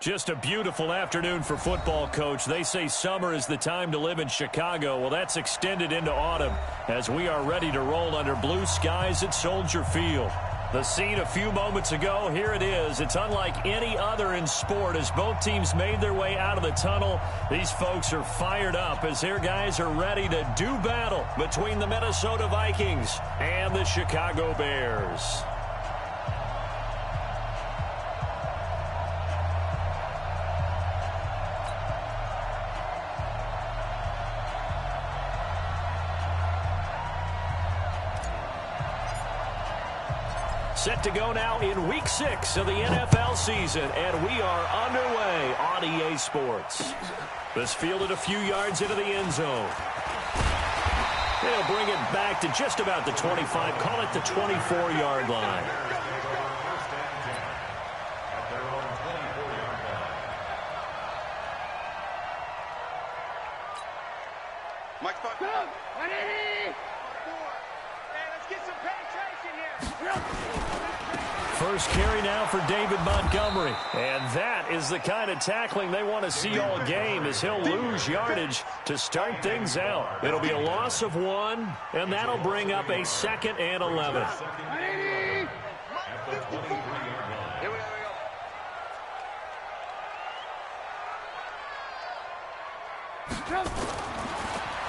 Just a beautiful afternoon for football, Coach. They say summer is the time to live in Chicago. Well, that's extended into autumn as we are ready to roll under blue skies at Soldier Field. The scene a few moments ago, here it is. It's unlike any other in sport as both teams made their way out of the tunnel. These folks are fired up as their guys are ready to do battle between the Minnesota Vikings and the Chicago Bears. Set to go now in Week 6 of the NFL season, and we are underway on EA Sports. This fielded a few yards into the end zone. They'll bring it back to just about the 25, call it the 24-yard line. Mike, go! Let's get some penetration here. First carry now for David Montgomery. And that is the kind of tackling they want to see all game as he'll lose yardage to start things out. It'll be a loss of 1, and that'll bring up a 2nd and 11.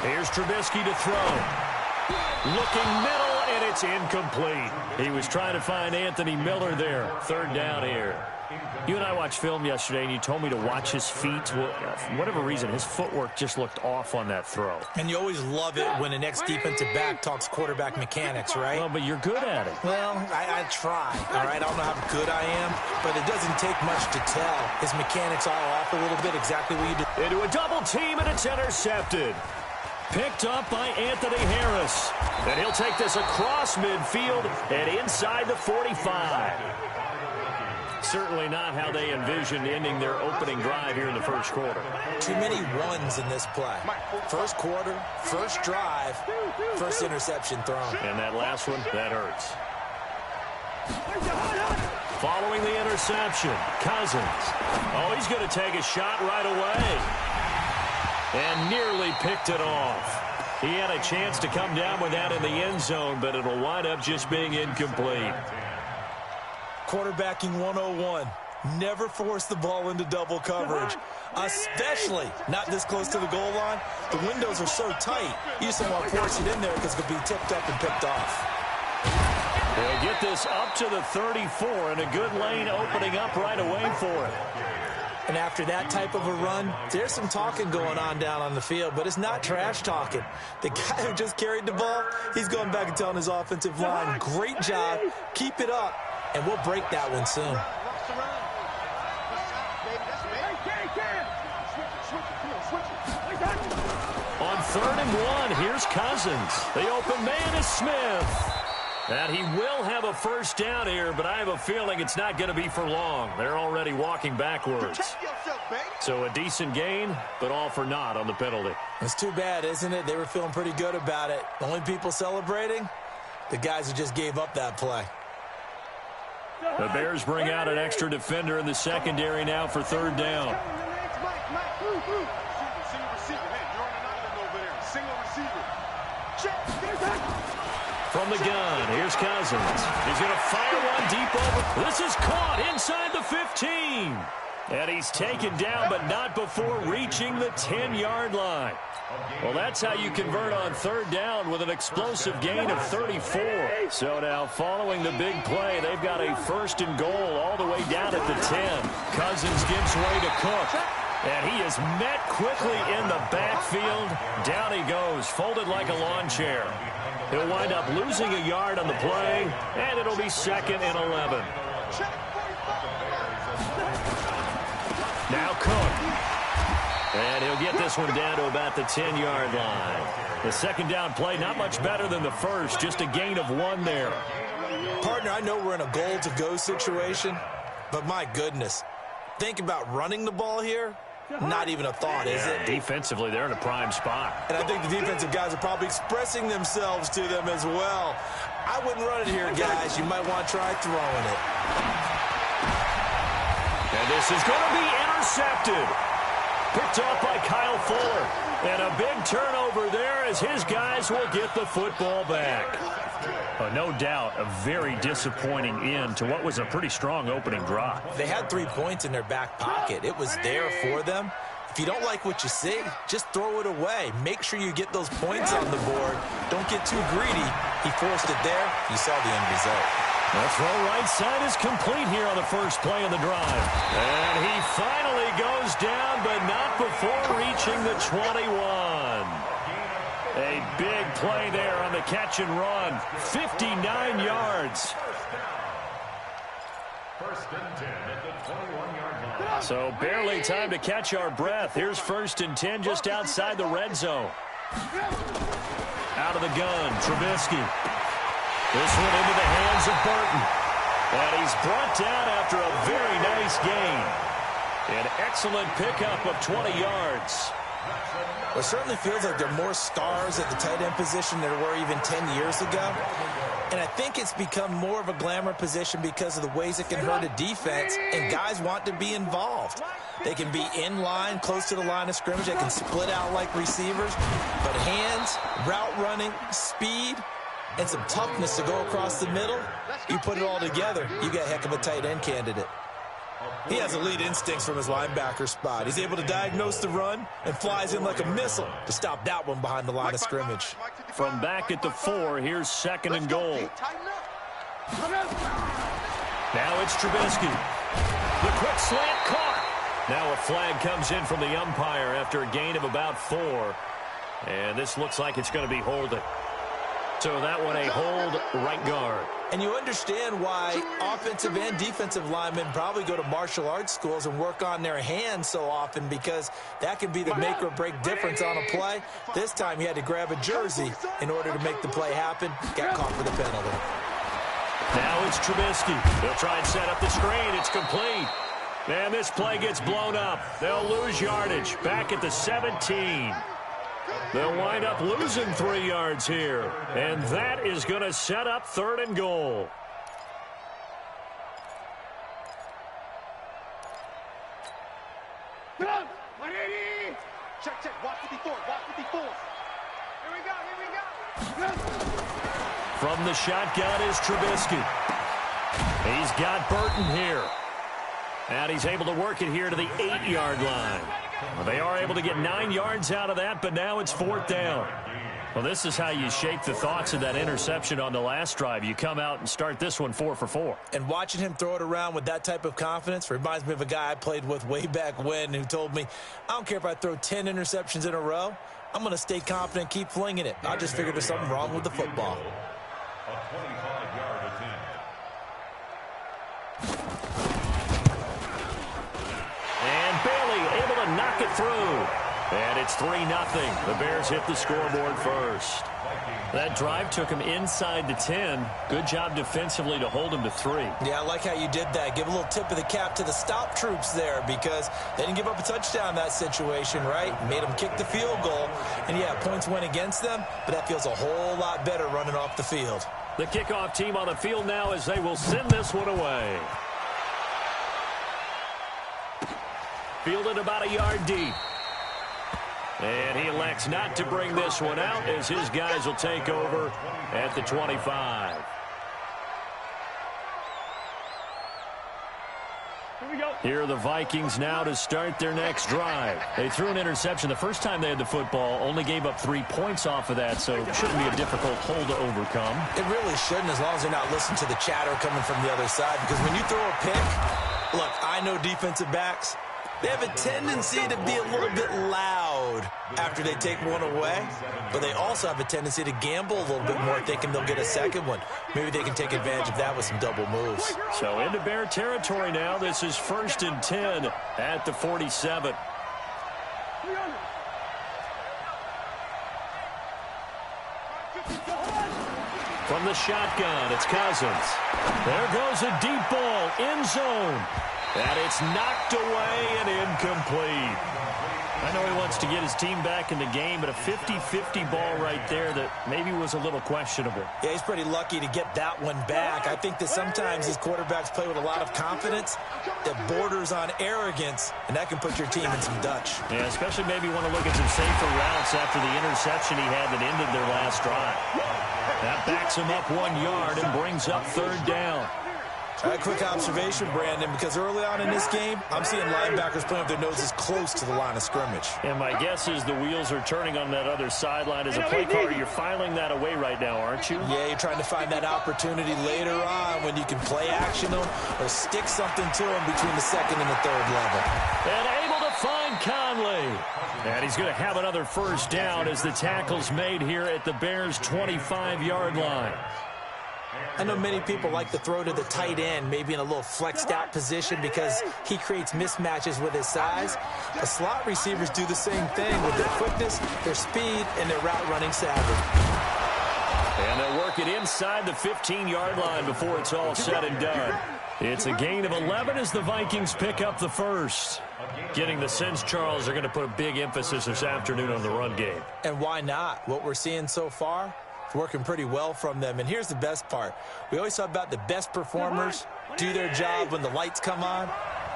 Here's Trubisky to throw. Looking middle, and it's incomplete. He was trying to find Anthony Miller there. 3rd down here. You and I watched film yesterday, and you told me to watch his feet. Well, for whatever reason, his footwork just looked off on that throw. And you always love it when an ex-defensive back talks quarterback mechanics, right? Well, but you're good at it. Well, I try, all right? I don't know how good I am, but it doesn't take much to tell. His mechanics are off a little bit, exactly what you do. Into a double team, and it's intercepted. Picked up by Anthony Harris. And he'll take this across midfield and inside the 45. Certainly not how they envisioned ending their opening drive here in the first quarter. Too many runs in this play. First quarter, first drive, first interception thrown. And that last one, that hurts. Following the interception, Cousins. Oh, he's going to take a shot right away. And nearly picked it off. He had a chance to come down with that in the end zone, but it'll wind up just being incomplete. Quarterbacking 101. Never force the ball into double coverage, especially not this close to the goal line. The windows are so tight, you just don't want to force it in there because it could be tipped up and picked off. They'll get this up to the 34, and a good lane opening up right away for it. And after that type of a run, there's some talking going on down on the field, but it's not trash talking. The guy who just carried the ball, he's going back and telling his offensive line, great job, keep it up, and we'll break that one soon. On 3rd and 1, here's Cousins. The open man is Smith. And he will have a first down here, but I have a feeling it's not going to be for long. They're already walking backwards. So a decent gain, but all for naught on the penalty. It's too bad, isn't it? They were feeling pretty good about it. The only people celebrating, the guys who just gave up that play. The Bears bring out an extra defender in the secondary now for 3rd down. From the gun, here's Cousins. He's going to fire one deep over. This is caught inside the 15. And he's taken down, but not before reaching the 10-yard line. Well, that's how you convert on 3rd down with an explosive gain of 34. So now, following the big play, they've got a 1st and goal all the way down at the 10. Cousins gives way to Cook. And he is met quickly in the backfield. Down he goes, folded like a lawn chair. He'll wind up losing a yard on the play, and it'll be 2nd and 11. Now Cook. And he'll get this one down to about the 10-yard line. The 2nd down play, not much better than the first, just a gain of 1 there. Partner, I know we're in a goal-to-go situation, but my goodness, think about running the ball here. Not even a thought, is it? Defensively, they're in a prime spot. And I think the defensive guys are probably expressing themselves to them as well. I wouldn't run it here, guys. You might want to try throwing it. And And this is going to be intercepted. Picked off by Kyle Fuller. And a big turnover there as his guys will get the football back. No doubt a very disappointing end to what was a pretty strong opening drive. They had 3 points in their back pocket. It was there for them. If you don't like what you see, just throw it away. Make sure you get those points on the board. Don't get too greedy. He forced it there. You saw the end result. The throw right side is complete here on the first play of the drive. And he finally goes down, but not before reaching the 21. A big play there on the catch and run. 59 yards. First and 10 at the 21-yard line. So barely time to catch our breath. Here's first and 10 just outside the red zone. Out of the gun, Trubisky. This one into the hands of Burton. And he's brought down after a very nice gain. An excellent pickup of 20 yards. Well, it certainly feels like there are more stars at the tight end position than there were even 10 years ago. And I think it's become more of a glamour position because of the ways it can hurt a defense, and guys want to be involved. They can be in line, close to the line of scrimmage. They can split out like receivers. But hands, route running, speed, and some toughness to go across the middle, you put it all together, you got a heck of a tight end candidate. He has elite instincts from his linebacker spot. He's able to diagnose the run and flies in like a missile to stop that one behind the line of scrimmage. From back at the 4, here's second and goal. Now it's Trubisky. The quick slant caught. Now a flag comes in from the umpire after a gain of about 4. And this looks like it's going to be holding. So that one a hold, right guard. And you understand why offensive and defensive linemen probably go to martial arts schools and work on their hands so often, because that can be the make or break difference on a play. This time he had to grab a jersey in order to make the play happen. Got caught for the penalty. Now it's Trubisky. They'll try and set up the screen. It's complete. And this play gets blown up. They'll lose yardage. Back at the 17. They'll wind up losing 3 yards here. And that is going to set up third and goal. Check, check. Watch 54. Watch 54. Here we go. From the shotgun is Trubisky. He's got Burton here. And he's able to work it here to the 8-yard line. Well, they are able to get 9 yards out of that, but now it's 4th down. Well, this is how you shake the thoughts of that interception on the last drive. You come out and start this one 4 for 4. And watching him throw it around with that type of confidence reminds me of a guy I played with way back when who told me, I don't care if I throw 10 interceptions in a row. I'm going to stay confident, keep flinging it. I just figured there's something wrong with the football. A 25-yard attempt. And Bailey able to knock it through. And it's 3-0. The Bears hit the scoreboard first. That drive took him inside the 10. Good job defensively to hold him to 3. Yeah, I like how you did that. Give a little tip of the cap to the stop troops there, because they didn't give up a touchdown in that situation, right? Made them kick the field goal. And, yeah, points went against them, but that feels a whole lot better running off the field. The kickoff team on the field now as they will send this one away. Fielded about a yard deep. And he elects not to bring this one out as his guys will take over at the 25. Here are the Vikings now to start their next drive. They threw an interception the first time they had the football, only gave up 3 points off of that, so it shouldn't be a difficult hole to overcome. It really shouldn't, as long as they're not listening to the chatter coming from the other side, because when you throw a pick, look, I know defensive backs, they have a tendency to be a little bit loud after they take one away, but they also have a tendency to gamble a little bit more, thinking they'll get a second one. Maybe they can take advantage of that with some double moves. So into Bear territory now. This is 1st and 10 at the 47. From the shotgun, it's Cousins. There goes a deep ball, end zone. And it's knocked away and incomplete. I know he wants to get his team back in the game, but a 50-50 ball right there that maybe was a little questionable. Yeah, he's pretty lucky to get that one back. I think that sometimes his quarterbacks play with a lot of confidence that borders on arrogance, and that can put your team in some Dutch. Yeah, especially maybe want to look at some safer routes after the interception he had that ended their last drive. That backs him up 1 yard and brings up 3rd down. A quick observation, Brandon, because early on in this game, I'm seeing linebackers playing with their noses close to the line of scrimmage. And my guess is the wheels are turning on that other sideline. As a play caller, you're filing that away right now, aren't you? Yeah, you're trying to find that opportunity later on when you can play action them or stick something to them between the 2nd and the 3rd level. And able to find Conley. And he's going to have another 1st down as the tackle's made here at the Bears' 25-yard line. I know many people like to throw to the tight end, maybe in a little flexed out position because he creates mismatches with his size. The slot receivers do the same thing with their quickness, their speed, and their route running savvy. And they'll work it inside the 15-yard line before it's all said and done. It's a gain of 11 as the Vikings pick up the 1st. Getting the sense, Charles, they're going to put a big emphasis this afternoon on the run game. And why not? What we're seeing so far, it's working pretty well from them. And here's the best part. We always talk about the best performers do their job when the lights come on.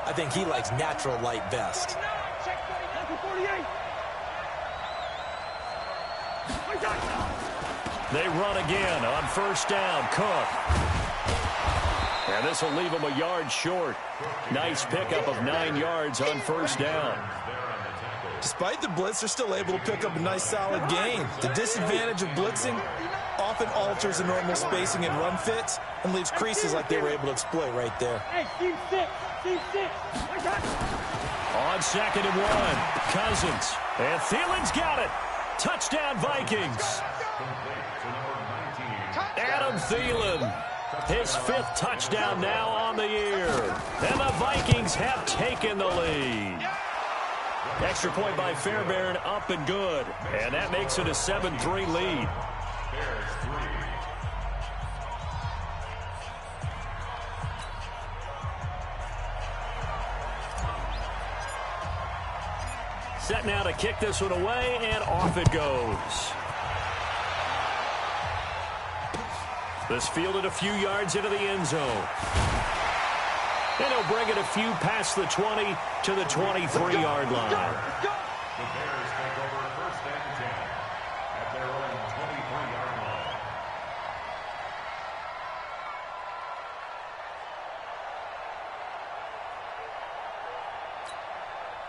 I think he likes natural light best. They run again on 1st down. Cook. And this will leave him a yard short. Nice pickup of 9 yards on 1st down. Despite the blitz, they're still able to pick up a nice solid gain. The disadvantage of blitzing often alters the normal spacing and run fits and leaves creases like they were able to exploit right there. On 2nd and 1, Cousins. And Thielen's got it. Touchdown, Vikings. Adam Thielen. His 5th touchdown now on the year. And the Vikings have taken the lead. Extra point by Fairbairn, up and good. And that makes it a 7-3 lead. Set now to kick this one away, and off it goes. This fielded a few yards into the end zone. And he'll bring it a few past the 20 to the 23-yard line. The Bears take over 1st and 10 at their own 23-yard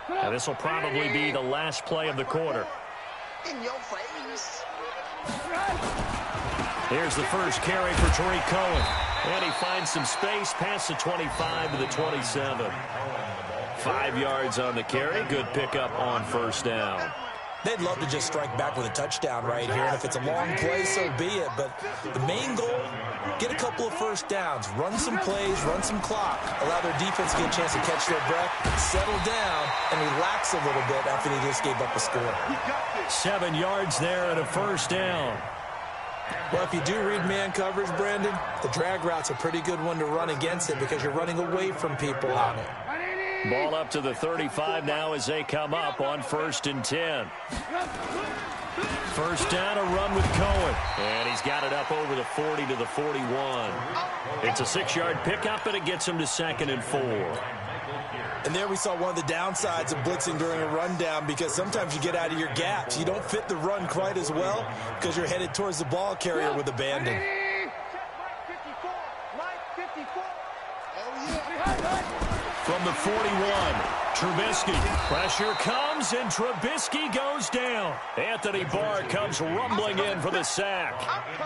line. Now this will probably be the last play of the quarter. In your face. Here's the first carry for Tariq Cohen. And he finds some space past the 25 to the 27. 5 yards on the carry. Good pickup on 1st down. They'd love to just strike back with a touchdown right here. And if it's a long play, so be it. But the main goal, get a couple of 1st downs. Run some plays, run some clock. Allow their defense to get a chance to catch their breath, settle down, and relax a little bit after they just gave up a score. 7 yards there and a 1st down. Well, if you do read man coverage, Brandon, the drag route's a pretty good one to run against it because you're running away from people on it. Ball up to the 35 now as they come up on 1st and 10. 1st down, a run with Cohen. And he's got it up over the 40 to the 41. It's a 6-yard pickup, and it gets him to 2nd and 4. And there we saw one of the downsides of blitzing during a rundown because sometimes you get out of your gaps. You don't fit the run quite as well because you're headed towards the ball carrier with abandon. From the 41, Trubisky. Pressure comes, and Trubisky goes down. Anthony Barr comes rumbling in for the sack.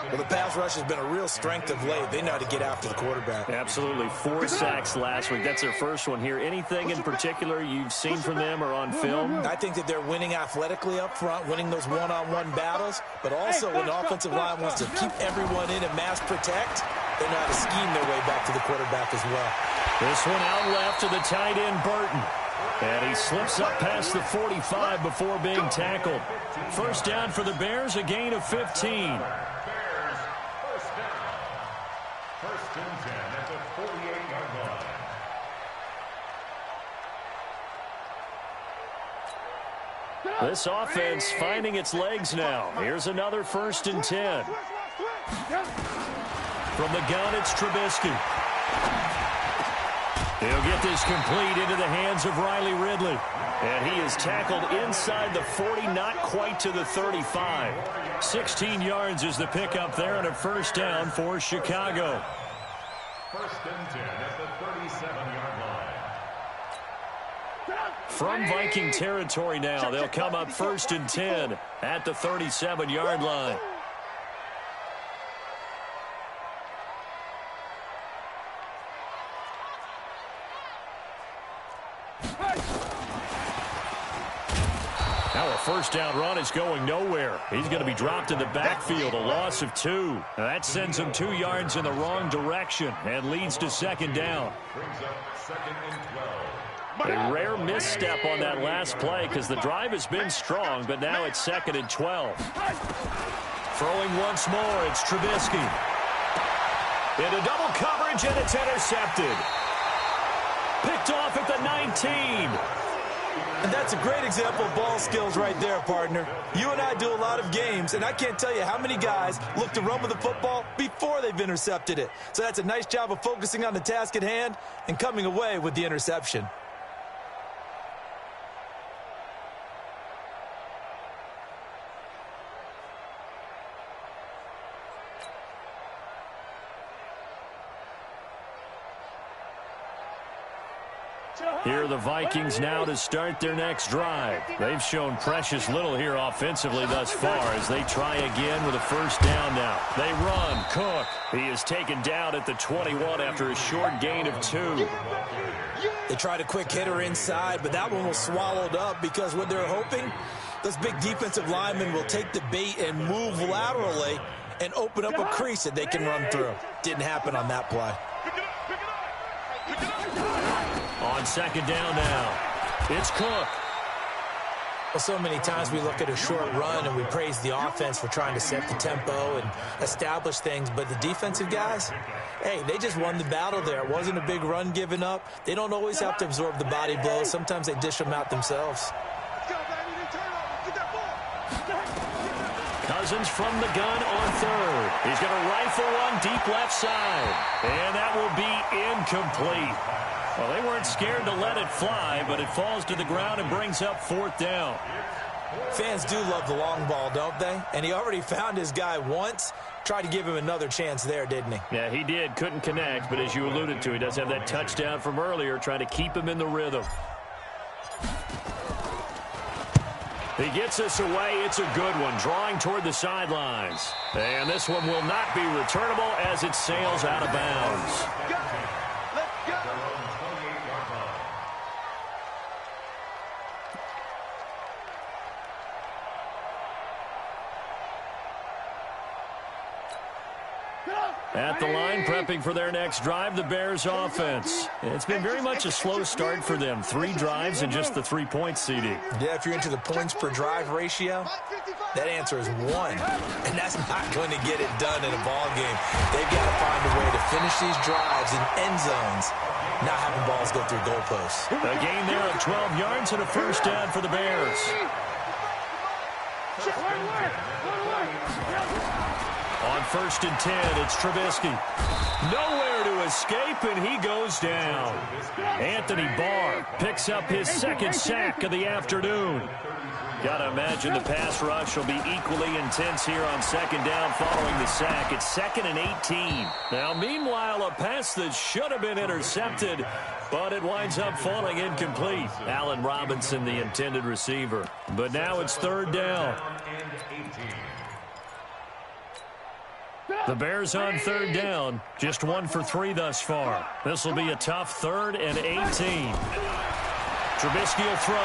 Well, the pass rush has been a real strength of late. They know how to get after the quarterback. Absolutely. 4 sacks last week. That's their first one here. Anything in particular you've seen from them or on film? I think that they're winning athletically up front, winning those one-on-one battles, but also when the offensive line wants to keep everyone in and mass protect, they know how to scheme their way back to the quarterback as well. This one out left to the tight end, Burton. And he slips up past the 45 before being tackled. 1st down for the Bears, a gain of 15. Bears, 1st down. 1st and 10 at the 48-yard line. This offense finding its legs now. Here's another 1st and 10. From the gun, it's Trubisky. He'll get this complete into the hands of Riley Ridley. And he is tackled inside the 40, not quite to the 35. 16 yards is the pickup there and a 1st down for Chicago. 1st and 10 at the 37-yard line. From Viking territory now, they'll come up 1st and 10 at the 37-yard line. Now a 1st down run is going nowhere. He's going to be dropped in the backfield, a loss of 2. Now that sends him 2 yards in the wrong direction and leads to 2nd down. Brings up 2nd and 12. A rare misstep on that last play because the drive has been strong, but now it's 2nd and 12. Throwing once more, it's Trubisky. Into double coverage, and it's intercepted. Picked off at the 19. And that's a great example of ball skills right there, partner. You and I do a lot of games, and I can't tell you how many guys look to run with the football before they've intercepted it. So that's a nice job of focusing on the task at hand and coming away with the interception. Here are the Vikings now to start their next drive. They've shown precious little here offensively thus far as they try again with a 1st down now. They run. Cook. He is taken down at the 21 after a short gain of 2. They tried a quick hitter inside, but that one was swallowed up because what they're hoping, those big defensive linemen will take the bait and move laterally and open up a crease that they can run through. Didn't happen on that play. On 2nd down now, it's Cook. Well, so many times we look at a short run and we praise the offense for trying to set the tempo and establish things, but the defensive guys, hey, they just won the battle there. It wasn't a big run given up. They don't always have to absorb the body blows. Sometimes they dish them out themselves. Cousins from the gun on 3rd. He's going to rifle one deep left side. And that will be incomplete. Well, they weren't scared to let it fly, but it falls to the ground and brings up 4th down. Fans do love the long ball, don't they? And he already found his guy once. Tried to give him another chance there, didn't he? Yeah, he did. Couldn't connect, but as you alluded to, he does have that touchdown from earlier, trying to keep him in the rhythm. He gets us away. It's a good one, drawing toward the sidelines. And this one will not be returnable as it sails out of bounds. At the line, prepping for their next drive, the Bears offense. It's been very much a slow start for them. 3 drives and just the 3-point CD. Yeah, if you're into the points per drive ratio, that answer is 1. And that's not going to get it done in a ball game. They've got to find a way to finish these drives in end zones, not having balls go through goalposts. A gain there of 12 yards and a 1st down for the Bears. On 1st and 10, it's Trubisky. Nowhere to escape, and he goes down. Anthony Barr picks up his 2nd sack of the afternoon. Got to imagine the pass rush will be equally intense here on 2nd down following the sack. It's 2nd and 18. Now, meanwhile, a pass that should have been intercepted, but it winds up falling incomplete. Allen Robinson, the intended receiver. But now it's 3rd down. The Bears on 3rd down, just 1 for 3 thus far. This will be a tough 3rd and 18. Trubisky will throw.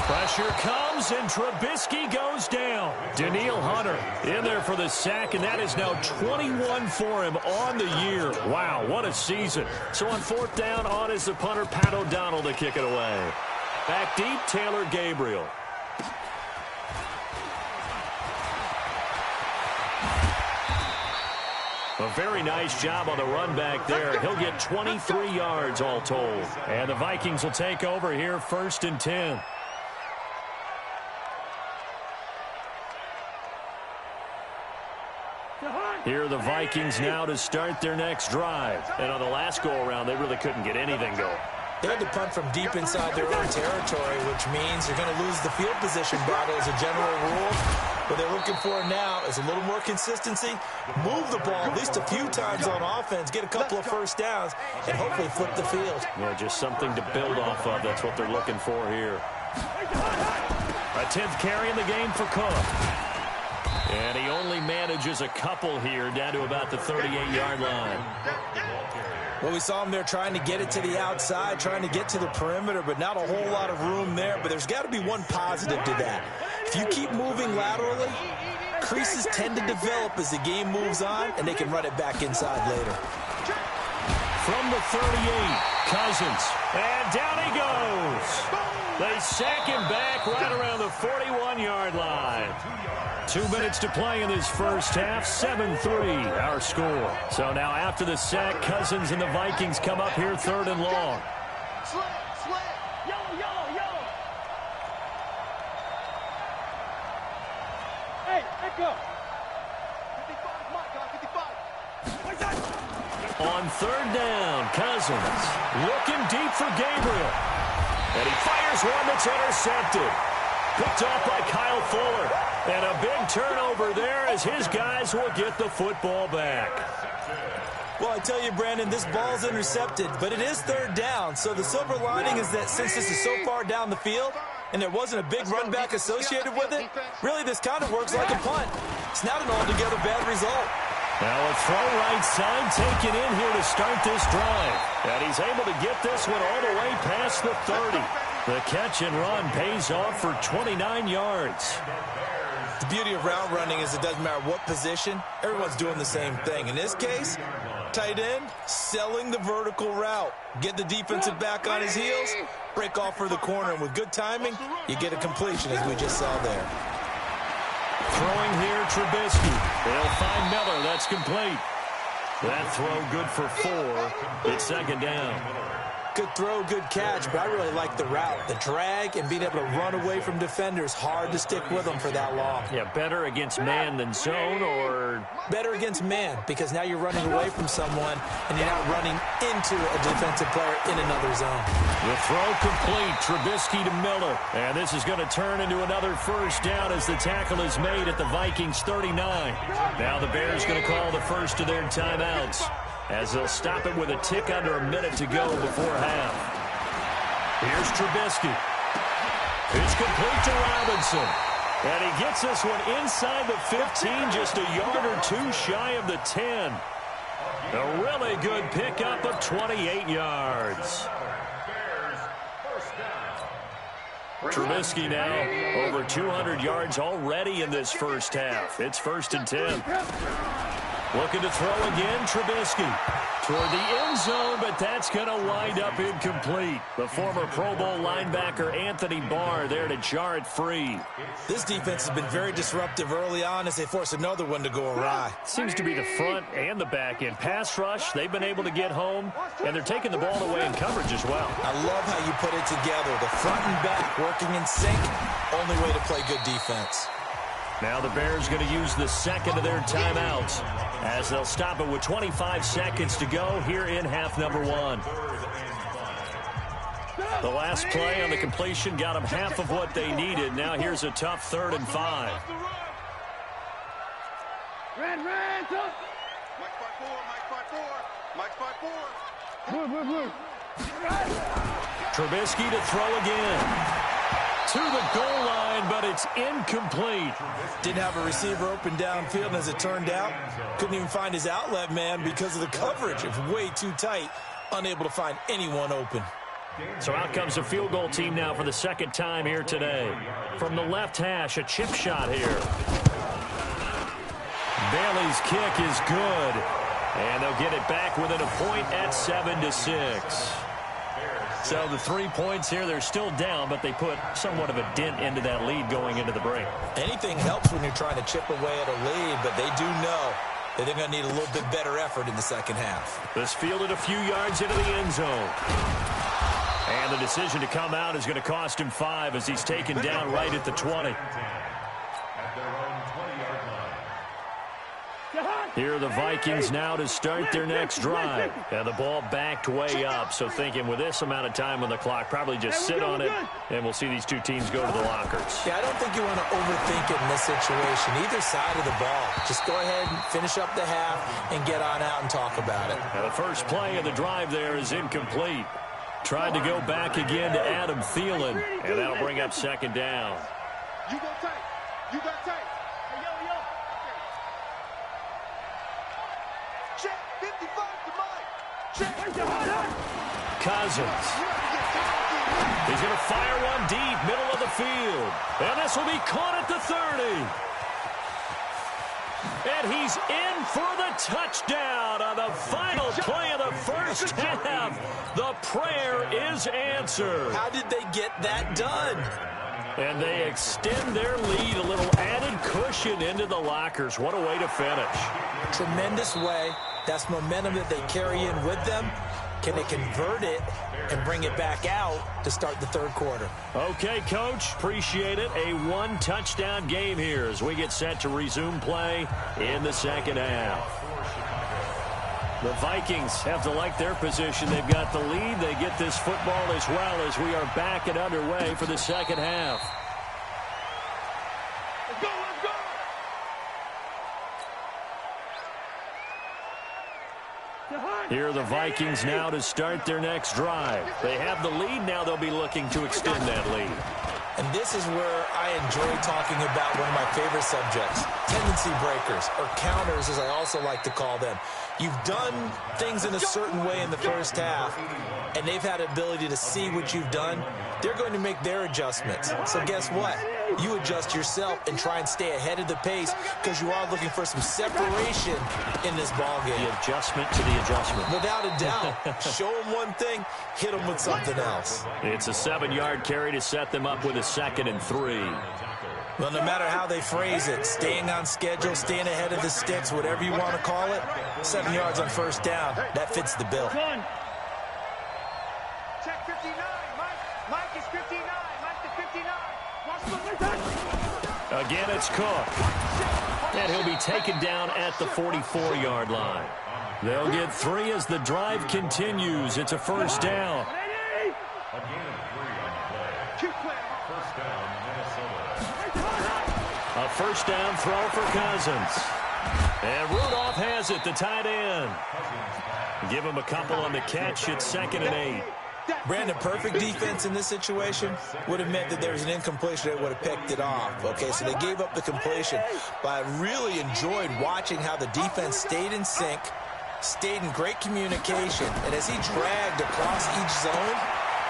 Pressure comes, and Trubisky goes down. Danielle Hunter in there for the sack, and that is now 21 for him on the year. Wow, what a season. So on 4th down, on is the punter, Pat O'Donnell, to kick it away. Back deep, Taylor Gabriel. A very nice job on the run back there. He'll get 23 yards all told. And the Vikings will take over here 1st and 10. the Vikings now to start their next drive. And on the last go-around, they really couldn't get anything going. They had to punt from deep inside their own territory, which means you're going to lose the field position battle as a general rule. What they're looking for now is a little more consistency, move the ball at least a few times on offense, get a couple of first downs, and hopefully flip the field. Yeah, just something to build off of. That's what they're looking for here. A 10th carry in the game for Cook. And he only manages a couple here down to about the 38-yard line. Well, we saw him there trying to get it to the outside, trying to get to the perimeter, but not a whole lot of room there. But there's got to be one positive to that. If you keep moving laterally, creases tend to develop as the game moves on, and they can run it back inside later. From the 38, Cousins. And down he goes. They sack him back right around the 41-yard line. 2 minutes to play in this first half. 7-3 our score. So now after the sack, Cousins and the Vikings come up here 3rd and long. Slip, slip. Yo, yo, yo. Hey, let go. 55, my God, 55. On 3rd down, Cousins looking deep for Gabriel. And he fires one that's intercepted. Picked off by Kyle Fuller. And a big turnover there as his guys will get the football back. Well, I tell you, Brandon, this ball's intercepted, but it is 3rd down. So the silver lining is that since this is so far down the field and there wasn't a big run back associated with it, really this kind of works like a punt. It's not an altogether bad result. Now a throw right side taken in here to start this drive. And he's able to get this one all the way past the 30. The catch and run pays off for 29 yards. The beauty of route running is it doesn't matter what position, everyone's doing the same thing. In this case, tight end, selling the vertical route. Get the defensive back on his heels, break off for the corner, and with good timing, you get a completion as we just saw there. Throwing here, Trubisky. They'll find Miller. That's complete. That throw good for 4. It's 2nd down. Good throw, good catch, but I really like the route. The drag and being able to run away from defenders, hard to stick with them for that long. Yeah, better against man than zone, or better against man, because now you're running away from someone and you're not running into a defensive player in another zone. The throw complete. Trubisky to Miller. And this is going to turn into another first down as the tackle is made at the Vikings 39. Now the Bears going to call the first of their timeouts, as they'll stop it with a tick under a minute to go before half. Here's Trubisky. It's complete to Robinson. And he gets this one inside the 15, just a yard or 2 shy of the 10. A really good pickup of 28 yards. Trubisky now over 200 yards already in this first half. It's 1st and 10. Looking to throw again, Trubisky. Toward the end zone, but that's going to wind up incomplete. The former Pro Bowl linebacker Anthony Barr there to jar it free. This defense has been very disruptive early on as they force another one to go awry. Seems to be the front and the back end. Pass rush, they've been able to get home, and they're taking the ball away in coverage as well. I love how you put it together. The front and back working in sync. Only way to play good defense. Now the Bears going to use the 2nd of their timeouts as they'll stop it with 25 seconds to go here in half number 1. The last play on the completion got them half of what they needed. Now here's a tough 3rd and 5. Ran, tough. Mike 5-4. Trubisky to throw again. To the goal line, but it's incomplete. Didn't have a receiver open downfield, and as it turned out, couldn't even find his outlet man because of the coverage. It was way too tight, unable to find anyone open. So out comes a field goal team now for the 2nd time here today. From the left hash, a chip shot here. Bailey's kick is good, and they'll get it back within a point at 7-6. So the 3 points here, they're still down, but they put somewhat of a dent into that lead going into the break. Anything helps when you're trying to chip away at a lead, but they do know that they're going to need a little bit better effort in the 2nd half. This fielded a few yards into the end zone. And the decision to come out is going to cost him 5 as he's taken down right at the 20. Jahan! Here are the Vikings now to start their next drive. And the ball backed way up, so thinking with this amount of time on the clock, probably just sit on it, and we'll see these two teams go to the lockers. Yeah, I don't think you want to overthink it in this situation, either side of the ball. Just go ahead and finish up the half and get on out and talk about it. Now the first play of the drive there is incomplete. Tried to go back again to Adam Thielen, and that'll bring up second down. You go tight. You got tight. Hey, yo. Check. 55 to Mike. Check. Cousins. He's going to fire one deep, middle of the field. And this will be caught at the 30. And he's in for the touchdown on the final play of the first half. The prayer is answered. How did they get that done? And they extend their lead, a little added cushion into the lockers. What a way to finish. Tremendous way. That's momentum that they carry in with them. Can they convert it and bring it back out to start the third quarter? Okay, Coach. Appreciate it. A one-touchdown game here as we get set to resume play in the second half. The Vikings have to like their position. They've got the lead. They get this football as well as we are back and underway for the second half. Let's go. Here are the Vikings now to start their next drive. They have the lead. Now they'll be looking to extend that lead. And this is where I enjoy talking about one of my favorite subjects, tendency breakers, or counters as I also like to call them. You've done things in a certain way in the first half, and they've had the ability to see what you've done. They're going to make their adjustments. So guess what? You adjust yourself and try and stay ahead of the pace because you are looking for some separation in this ballgame. The adjustment to the adjustment. Without a doubt. Show them one thing, hit them with something else. It's a 7-yard carry to set them up with a 2nd and 3. Well, no matter how they phrase it, staying on schedule, staying ahead of the sticks, whatever you want to call it, 7 yards on first down, that fits the bill. Check 59. Mike is 59. Mike is 59. Again, it's Cook. And he'll be taken down at the 44-yard line. They'll get 3 as the drive continues. It's a first down. A first down throw for Cousins. And Rudolph has it, the tight end. Give him a couple on the catch. It's 2nd and 8. Brandon, perfect defense in this situation would have meant that there was an incompletion that would have picked it off. Okay, so they gave up the completion. But I really enjoyed watching how the defense stayed in sync, stayed in great communication. And as he dragged across each zone,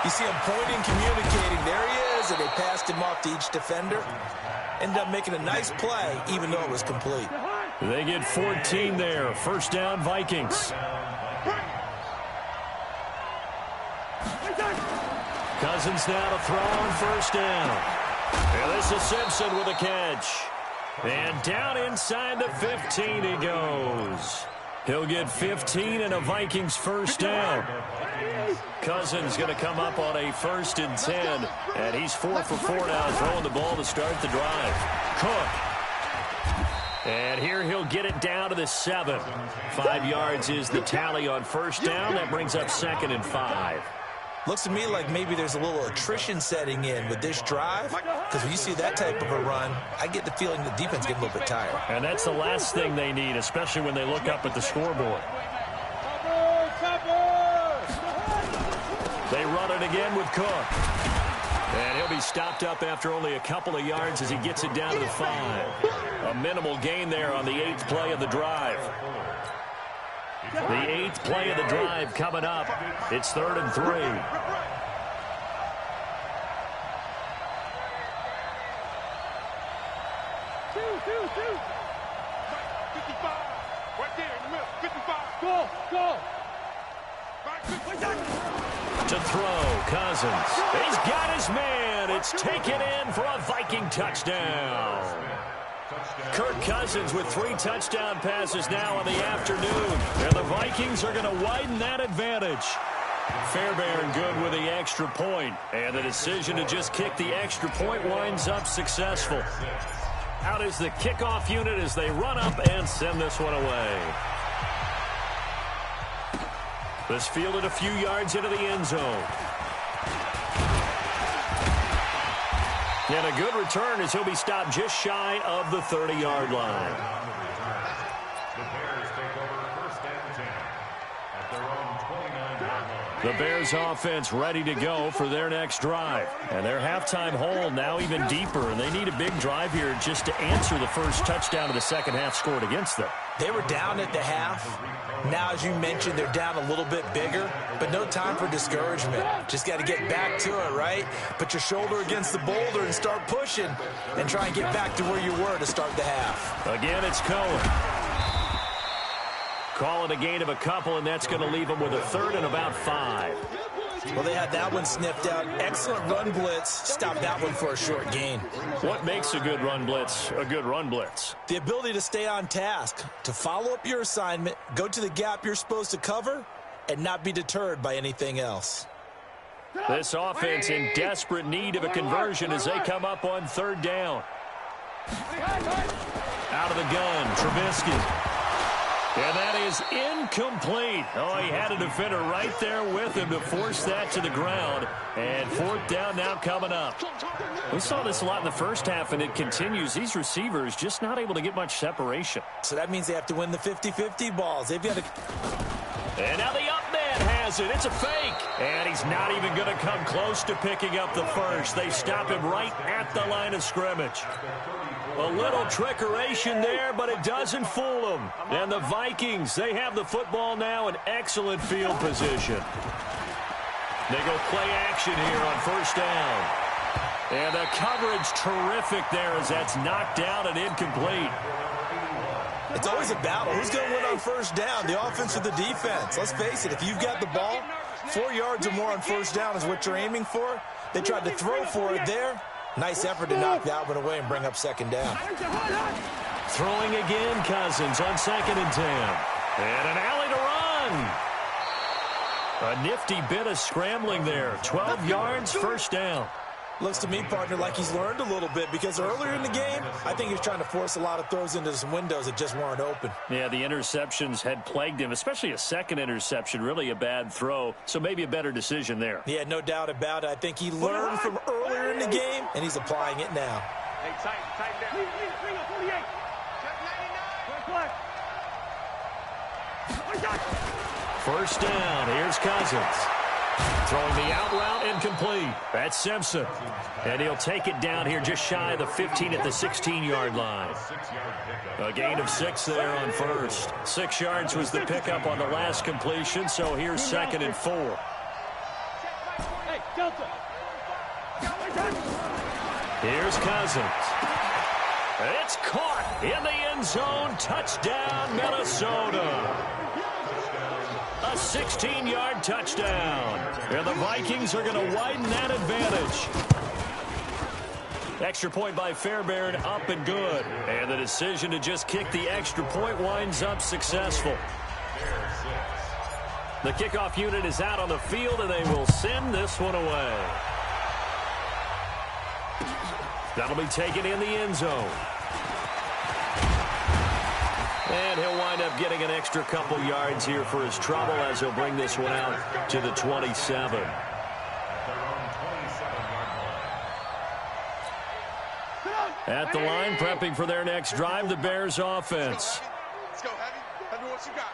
you see him pointing, communicating. There he is, and they passed him off to each defender. Ended up making a nice play, even though it was complete. They get 14 there. First down, Vikings. Cousins now to throw on first down. And this is Simpson with a catch. And down inside the 15 he goes. He'll get 15 and a Vikings first down. Cousins going to come up on a 1st and 10. And he's 4 for 4 now, throwing the ball to start the drive. Cook. And here he'll get it down to the 7. 5 yards is the tally on first down. That brings up 2nd and 5. Looks to me like maybe there's a little attrition setting in with this drive, because when you see that type of a run, I get the feeling the defense getting a little bit tired. And that's the last thing they need, especially when they look up at the scoreboard. They run it again with Cook. And he'll be stopped up after only a couple of yards as he gets it down to the 5. A minimal gain there on the 8th play of the drive. The 8th play of the drive coming up. It's 3rd and 3. Two. 55. Right there in the middle. 55. Go. To throw, Cousins. He's got his man. It's taken in for a Viking touchdown. Kirk Cousins with 3 touchdown passes now in the afternoon. And the Vikings are going to widen that advantage. Fairbairn good with the extra point. And the decision to just kick the extra point winds up successful. Out is the kickoff unit as they run up and send this one away. This fielded a few yards into the end zone. And a good return as he'll be stopped just shy of the 30-yard line. The Bears take over first and 10 at their own 29-yard line. The Bears offense ready to go for their next drive. And their halftime hole now even deeper, and they need a big drive here just to answer the first touchdown of the second half scored against them. They were down at the half. Now, as you mentioned, they're down a little bit bigger, but no time for discouragement. Just got to get back to it, right? Put your shoulder against the boulder and start pushing and try and get back to where you were to start the half. Again, it's Cohen. Call it a gain of a couple, and that's going to leave them with a third and about 5. Well, they had that one sniffed out. Excellent run blitz. Stopped that one for a short gain. What makes a good run blitz a good run blitz? The ability to stay on task, to follow up your assignment, go to the gap you're supposed to cover, and not be deterred by anything else. This offense in desperate need of a conversion as they come up on third down. Out of the gun, Trubisky. And that is incomplete. Oh, he had a defender right there with him to force that to the ground. And fourth down now coming up. We saw this a lot in the first half, and it continues. These receivers just not able to get much separation. So that means they have to win the 50-50 balls. They've got to... And now the up man has it. It's a fake. And he's not even going to come close to picking up the first. They stop him right at the line of scrimmage. A little trickeration there, but it doesn't fool them. And the Vikings, they have the football now in excellent field position. They go play action here on first down. And the coverage terrific there as that's knocked down and incomplete. It's always a battle. Who's going to win on first down, the offense or the defense? Let's face it, if you've got the ball, 4 yards or more on first down is what you're aiming for. They tried to throw for it there. Nice effort to knock that one away and bring up second down. Throwing again, Cousins on 2nd and 10. And an alley to run. A nifty bit of scrambling there. 12 yards, first down. Looks to me, partner, like he's learned a little bit because earlier in the game, I think he was trying to force a lot of throws into some windows that just weren't open. Yeah, the interceptions had plagued him, especially a second interception, really a bad throw, so maybe a better decision there. Yeah, no doubt about it. I think he learned from earlier in the game, and he's applying it now. Hey, tight down. Bring up 48. Check 99. First down, here's Cousins. Throwing the out route incomplete. That's Simpson. And he'll take it down here just shy of the 15 at the 16-yard line. A gain of 6 there on first. 6 yards was the pickup on the last completion, so here's 2nd and 4. Hey, Delta. Here's Cousins. It's caught in the end zone. Touchdown, Minnesota. A 16-yard touchdown. And the Vikings are going to widen that advantage. Extra point by Fairbairn, up and good. And the decision to just kick the extra point winds up successful. The kickoff unit is out on the field, and they will send this one away. That'll be taken in the end zone. And he'll wind up getting an extra couple yards here for his trouble as he'll bring this one out to the 27. At the line, prepping for their next drive, the Bears offense. Let's go, Heavy. Heavy, what you got?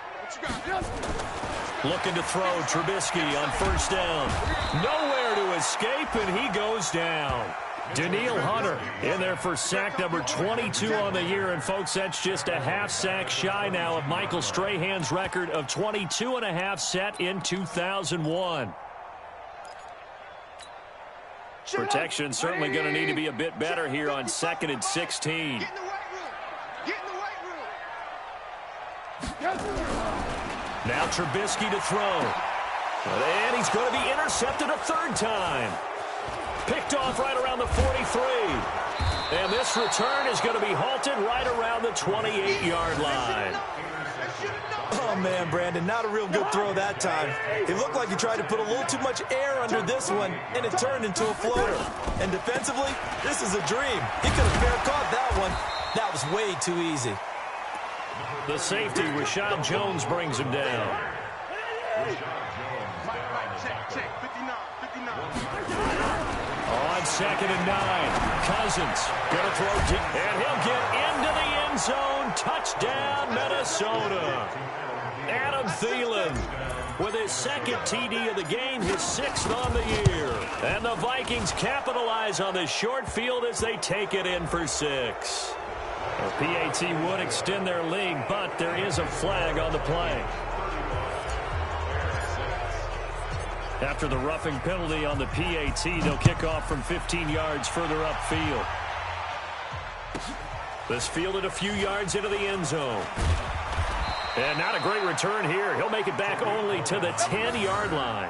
Looking to throw, Trubisky on first down. Nowhere to escape, and he goes down. Daniil Hunter in there for sack number 22 on the year. And, folks, that's just a half sack shy now of Michael Strahan's record of 22.5 set in 2001. Protection certainly going to need to be a bit better here on 2nd and 16. Get in the weight room. Get in the weight room. Now Trubisky to throw. And he's going to be intercepted a third time. Picked off right around the 43. And this return is going to be halted right around the 28-yard line. Oh, man, Brandon, not a real good throw that time. It looked like he tried to put a little too much air under this one, and it turned into a floater. And defensively, this is a dream. He could have fair caught that one. That was way too easy. The safety, Rashad Jones, brings him down. Check, 59. On 2nd and 9, Cousins gonna throw deep, and he'll get into the end zone. Touchdown, Minnesota. Adam Thielen with his 2nd TD of the game, his 6th on the year. And the Vikings capitalize on this short field as they take it in for 6. The PAT would extend their lead, but there is a flag on the play. After the roughing penalty on the PAT, they'll kick off from 15 yards further upfield. This fielded a few yards into the end zone. And not a great return here. He'll make it back only to the 10-yard line.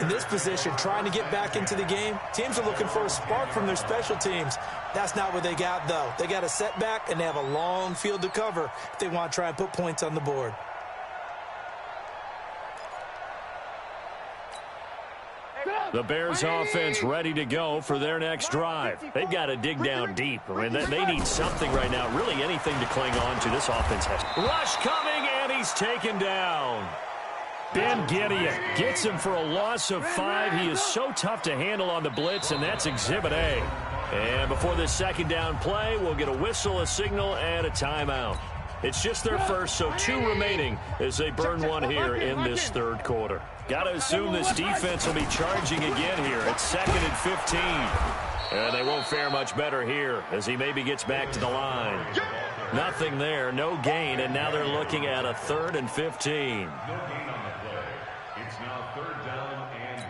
In this position, trying to get back into the game, teams are looking for a spark from their special teams. That's not what they got, though. They got a setback, and they have a long field to cover if they want to try and put points on the board. The Bears offense ready to go for their next drive. They've got to dig down deep. I mean, they need something right now, really anything to cling on to. This offense has. Rush coming, and he's taken down. Ben Gideon gets him for a loss of 5. He is so tough to handle on the blitz, and that's Exhibit A. And before this 2nd down play, we'll get a whistle, a signal, and a timeout. It's just their first, so 2 remaining as they burn one here in this 3rd quarter. Got to assume this defense will be charging again here at 2nd and 15. And they won't fare much better here as he maybe gets back to the line. Nothing there, no gain, and now they're looking at a 3rd and 15. It's now 3rd down and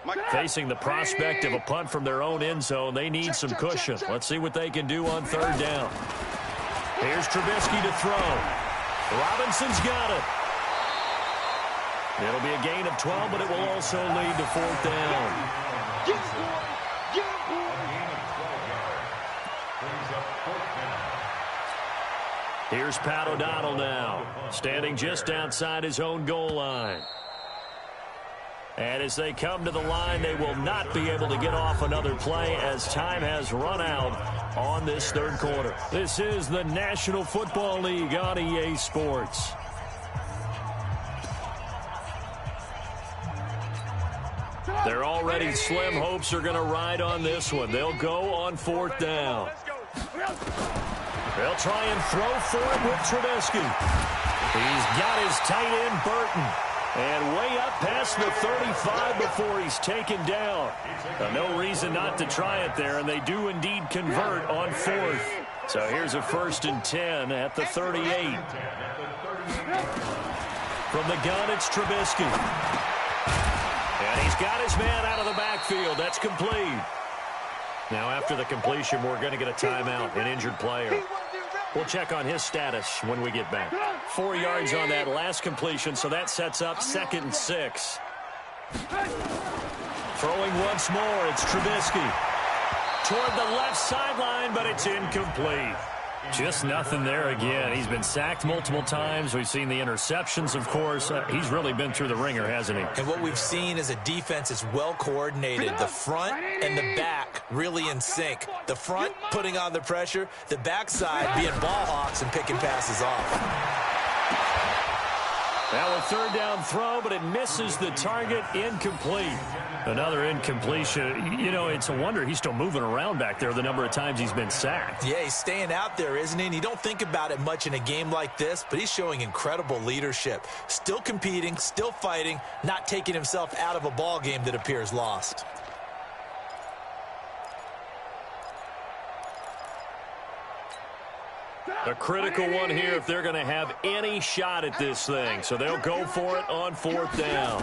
long. Facing the prospect of a punt from their own end zone, they need some cushion. Let's see what they can do on 3rd down. Here's Trubisky to throw. Robinson's got it. It'll be a gain of 12, but it will also lead to 4th down. Here's Pat O'Donnell now, standing just outside his own goal line. And as they come to the line, they will not be able to get off another play as time has run out on this 3rd quarter. This is the National Football League on EA Sports. They're already slim hopes are going to ride on this one. They'll go on 4th down. They'll try and throw for it with Trubisky. He's got his tight end, Burton. And way up past the 35 before he's taken down. No reason not to try it there, and they do indeed convert on 4th. So here's a 1st and 10 at the 38. From the gun, it's Trubisky. And he's got his man out of the backfield. That's complete. Now, after the completion, we're going to get a timeout, an injured player. We'll check on his status when we get back. 4 yards on that last completion, so that sets up 2nd and 6. Throwing once more, it's Trubisky. Toward the left sideline, but it's incomplete. Just nothing there again. He's been sacked multiple times. We've seen the interceptions, of course. He's really been through the ringer, hasn't he? And what we've seen is a defense that's well coordinated. The front and the back really in sync. The front putting on the pressure. The backside being ball hawks and picking passes off. Now a 3rd down throw, but it misses the target. Incomplete. Another incompletion. You know, it's a wonder he's still moving around back there the number of times he's been sacked. Yeah, he's staying out there, isn't he? And you don't think about it much in a game like this, but he's showing incredible leadership. Still competing, still fighting, not taking himself out of a ball game that appears lost. A critical one here if they're going to have any shot at this thing. So they'll go for it on 4th down.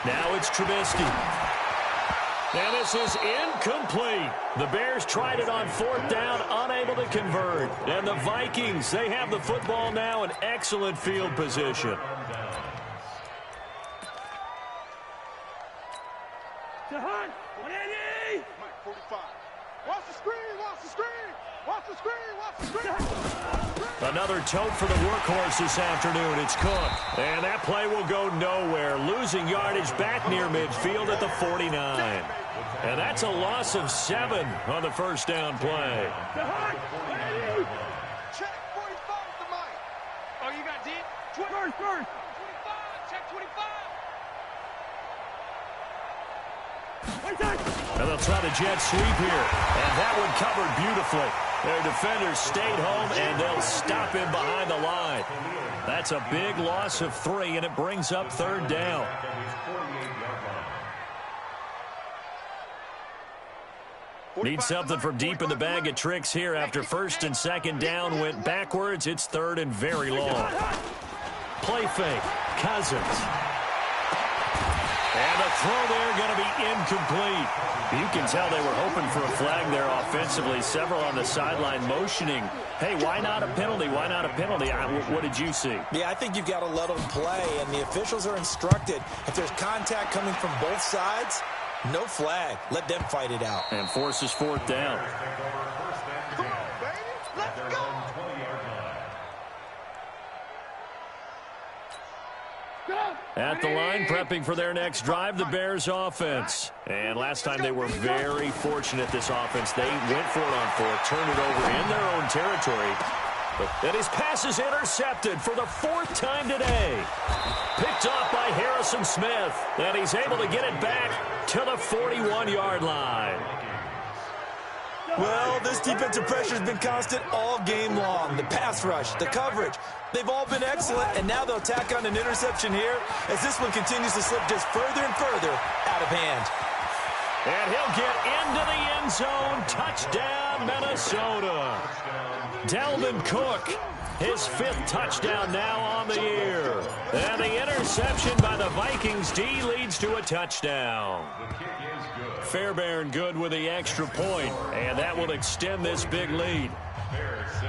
Now it's Trubisky. And this is incomplete. The Bears tried it on 4th down, unable to convert. And the Vikings, they have the football now in excellent field position. Watch the screen, watch the screen. Watch the screen, watch the screen. Another tote for the workhorse this afternoon. It's Cook. And that play will go nowhere. Losing yardage back near midfield at the 49. And that's a loss of 7 on the first down play. Check 45 to Mike. Oh, you got deep? 25. Check 25. And they'll try the jet sweep here. And that one covered beautifully. Their defenders stayed home, and they'll stop him behind the line. That's a big loss of 3, and it brings up third down. Need something from deep in the bag of tricks here after first and second down went backwards. It's third and very long. Play fake. Cousins. And the throw there going to be incomplete. You can tell they were hoping for a flag there offensively. Several on the sideline motioning, hey, why not a penalty? Why not a penalty? What did you see? Yeah, I think you've got to let them play, and the officials are instructed. If there's contact coming from both sides, no flag. Let them fight it out. And forces fourth down. Come on, baby. Let's go. At the line, prepping for their next drive, the Bears offense. And last time they were very fortunate, this offense. They went for it on fourth, turned it over in their own territory. And his pass is intercepted for the 4th time today. Picked off by Harrison Smith. And he's able to get it back to the 41-yard line. Well, this defensive pressure has been constant all game long. The pass rush, the coverage, they've all been excellent, and now they'll tack on an interception here as this one continues to slip just further and further out of hand. And he'll get into the end zone. Touchdown, Minnesota. Dalvin Cook, his 5th touchdown now on the year. And the interception by the Vikings D leads to a touchdown. Fairbairn good with the extra point, and that will extend this big lead. Bears 6.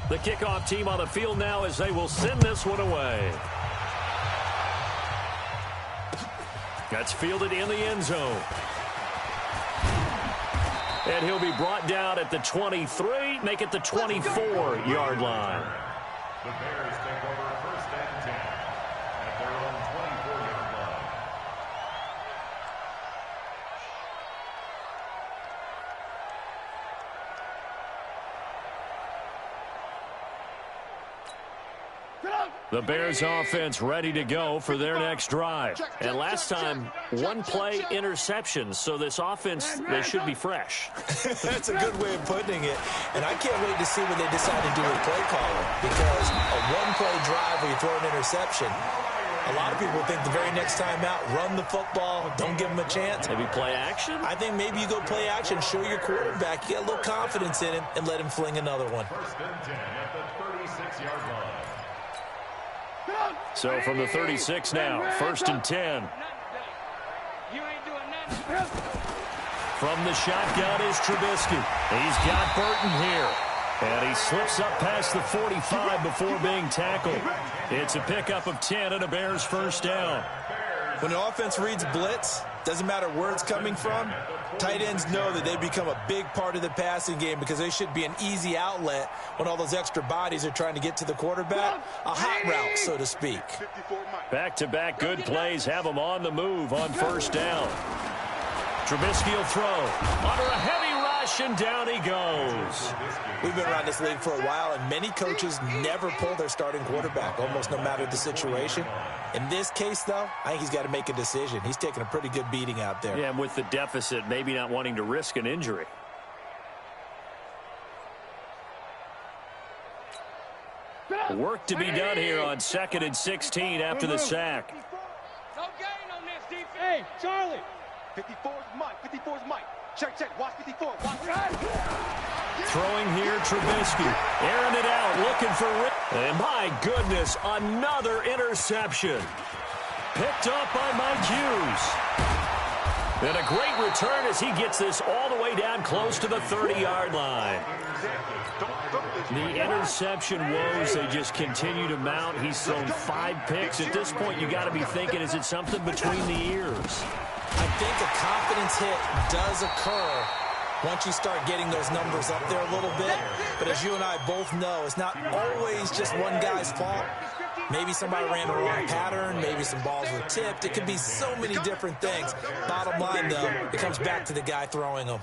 The kickoff team on the field now as they will send this one away. That's fielded in the end zone. And he'll be brought down at the 23, make it the 24-yard line. The Bears take over first and 10 at their own 24-yard line. The Bears offense ready to go for their next drive. And last time, 1-play interception. So this offense, they should be fresh. That's a good way of putting it. And I can't wait to see what they decide to do with play calling, because a 1-play drive where you throw an interception, a lot of people think the very next time out, run the football, don't give them a chance. Maybe play action? I think maybe you go play action, show your quarterback, you get a little confidence in him, and let him fling another one. First and 10 at the 36-yard line. So from the 36 now, first and 10. You ain't doing nothing. From the shotgun is Trubisky. He's got Burton here. And he slips up past the 45 before being tackled. It's a pickup of 10 and a Bears first down. When an offense reads blitz, doesn't matter where it's coming from, tight ends know that they become a big part of the passing game because they should be an easy outlet when all those extra bodies are trying to get to the quarterback. A hot route, so to speak. Back-to-back good plays have them on the move on first down. Trubisky will throw. Under a heavy rush, and down he goes. We've been around this league for a while, and many coaches never pull their starting quarterback, almost no matter the situation. In this case, though, I think he's got to make a decision. He's taking a pretty good beating out there. Yeah, and with the deficit, maybe not wanting to risk an injury. Work to be done here on 2nd and 16 after the sack. No gain on this defense. Hey, Charlie. 54 is Mike. 54 is Mike. Check, check. Watch 54. Watch. Throwing here, Trubisky. Airing it out, looking for Rick. And my goodness, another interception. Picked up by Mike Hughes. And a great return as he gets this all the way down close to the 30-yard line. The interception woes, they just continue to mount. He's thrown 5 picks. At this point, you got to be thinking, is it something between the ears? I think a confidence hit does occur once you start getting those numbers up there a little bit. But as you and I both know, it's not always just one guy's fault. Maybe somebody ran the wrong pattern. Maybe some balls were tipped. It could be so many different things. Bottom line, though, it comes back to the guy throwing them.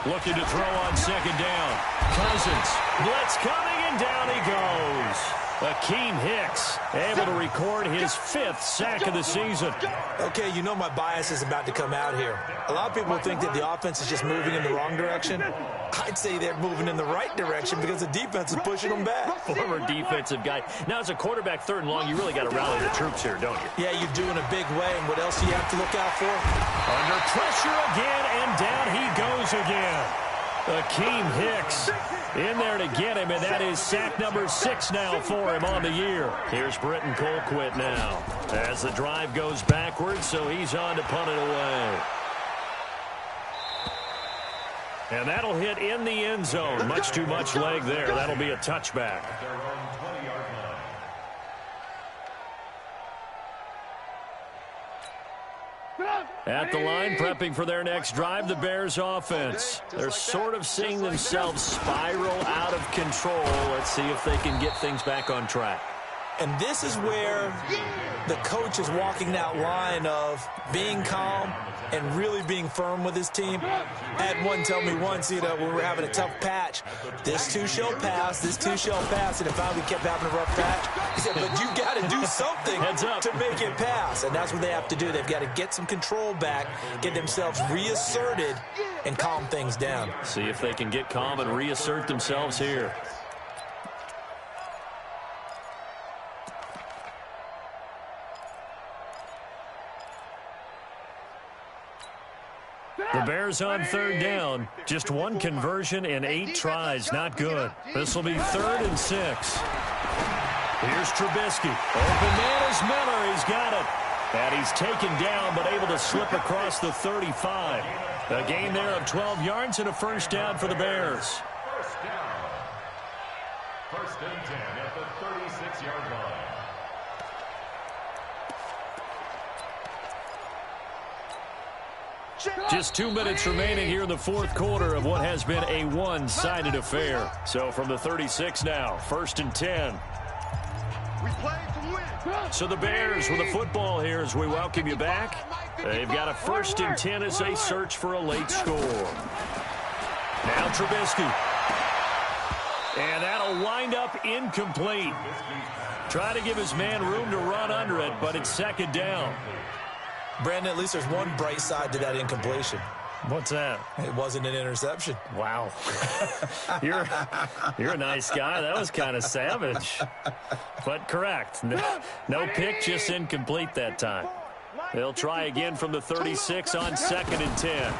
Looking to throw on second down. Cousins. Blitz coming, and down he goes. Akeem Hicks able to record his 5th sack of the season. Okay, you know my bias is about to come out here. A lot of people think that the offense is just moving in the wrong direction. I'd say they're moving in the right direction because the defense is pushing them back. Former defensive guy. Now, as a quarterback, 3rd and long, you really got to rally the troops here, don't you? Yeah, you do in a big way. And what else do you have to look out for? Under pressure again, and down he goes again. Akeem Hicks in there to get him, and that is sack number 6 now for him on the year. Here's Britton Colquitt now as the drive goes backwards, so he's on to punt it away. And that'll hit in the end zone. Much too much leg there. That'll be a touchback. At the line, prepping for their next drive, the Bears offense. They're sort of seeing themselves spiral out of control. Let's see if they can get things back on track. And this is where the coach is walking that line of being calm and really being firm with his team. I had one tell me once, when we were having a tough patch, this too shall pass, this too shall pass, and it finally kept having a rough patch. He said, but you got to do something to make it pass, and that's what they have to do. They've got to get some control back, get themselves reasserted, and calm things down. See if they can get calm and reassert themselves here. The Bears on 3rd down. Just 1 conversion in 8 tries. Not good. This will be 3rd and 6. Here's Trubisky. Open man is Miller. He's got it. And he's taken down, but able to slip across the 35. A gain there of 12 yards and a 1st down for the Bears. 1st down. 1st and 10 at the 36-yard line. Just 2 minutes remaining here in the 4th quarter of what has been a one-sided affair. So from the 36 now, 1st and 10. We play to win. So the Bears with the football here as we welcome you back. They've got a 1st and 10 as they search for a late score. Now Trubisky. And that'll wind up incomplete. Trying to give his man room to run under it, but it's 2nd down. Brandon, at least there's one bright side to that incompletion. What's that? It wasn't an interception. Wow. You're a nice guy. That was kind of savage. But correct. No pick, just incomplete that time. They'll try again from the 36 on 2nd and 10.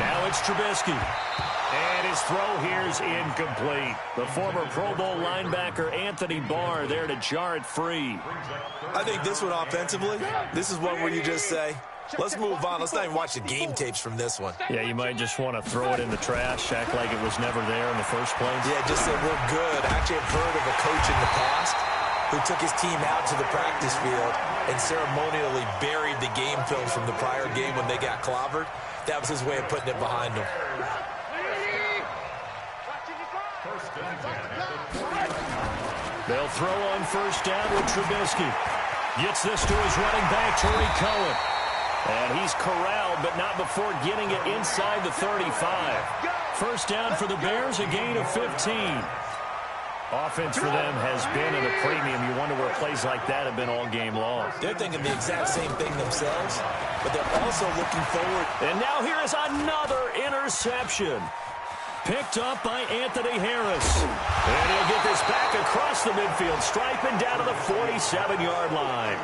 Now it's Trubisky. And his throw here's incomplete. The former Pro Bowl linebacker Anthony Barr there to jar it free. I think this one offensively, this is one where you just say, let's move on. Let's not even watch the game tapes from this one. Yeah, you might just want to throw it in the trash, act like it was never there in the first place. Yeah, just say we're good. I actually have heard of a coach in the past who took his team out to the practice field and ceremonially buried the game film from the prior game when they got clobbered. That was his way of putting it behind them. They'll throw on 1st down with Trubisky. Gets this to his running back, Tariq Cohen. And he's corralled, but not before getting it inside the 35. 1st down for the Bears, a gain of 15. Offense for them has been at a premium. You wonder where plays like that have been all game long. They're thinking the exact same thing themselves, but they're also looking forward. And now here is another interception. Picked up by Anthony Harris. And he'll get this back across the midfield stripe and down to the 47-yard line.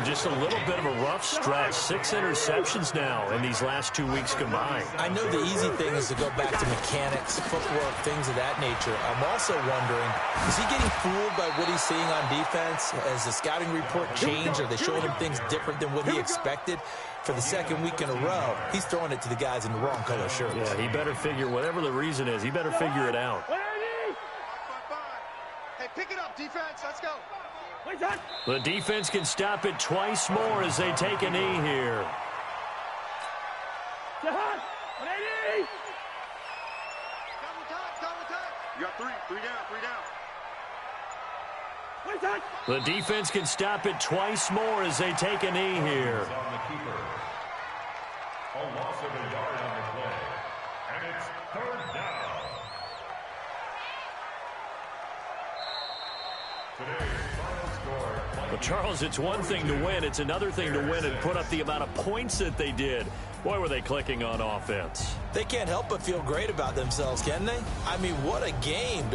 Just a little bit of a rough stretch. 6 interceptions now in these last 2 weeks combined. I know the easy thing is to go back to mechanics, footwork, things of that nature. I'm also wondering, is he getting fooled by what he's seeing on defense? Has the scouting report changed? Are they showing him things different than what he expected? For the second week in a row, he's throwing it to the guys in the wrong color shirts. Yeah, he better figure, whatever the reason is, he better figure it out. Hey, pick it up, defense. Let's go. The defense can stop it twice more as they take a knee here. Double time. You got three down. The defense can stop it twice more as they take a knee here. On the keeper. A loss of a yard on the play. And it's 3rd down. Today's final score. But Charles, it's one thing to win. It's another thing to win and put up the amount of points that they did. Boy, were they clicking on offense. They can't help but feel great about themselves, can they? I mean, what a game.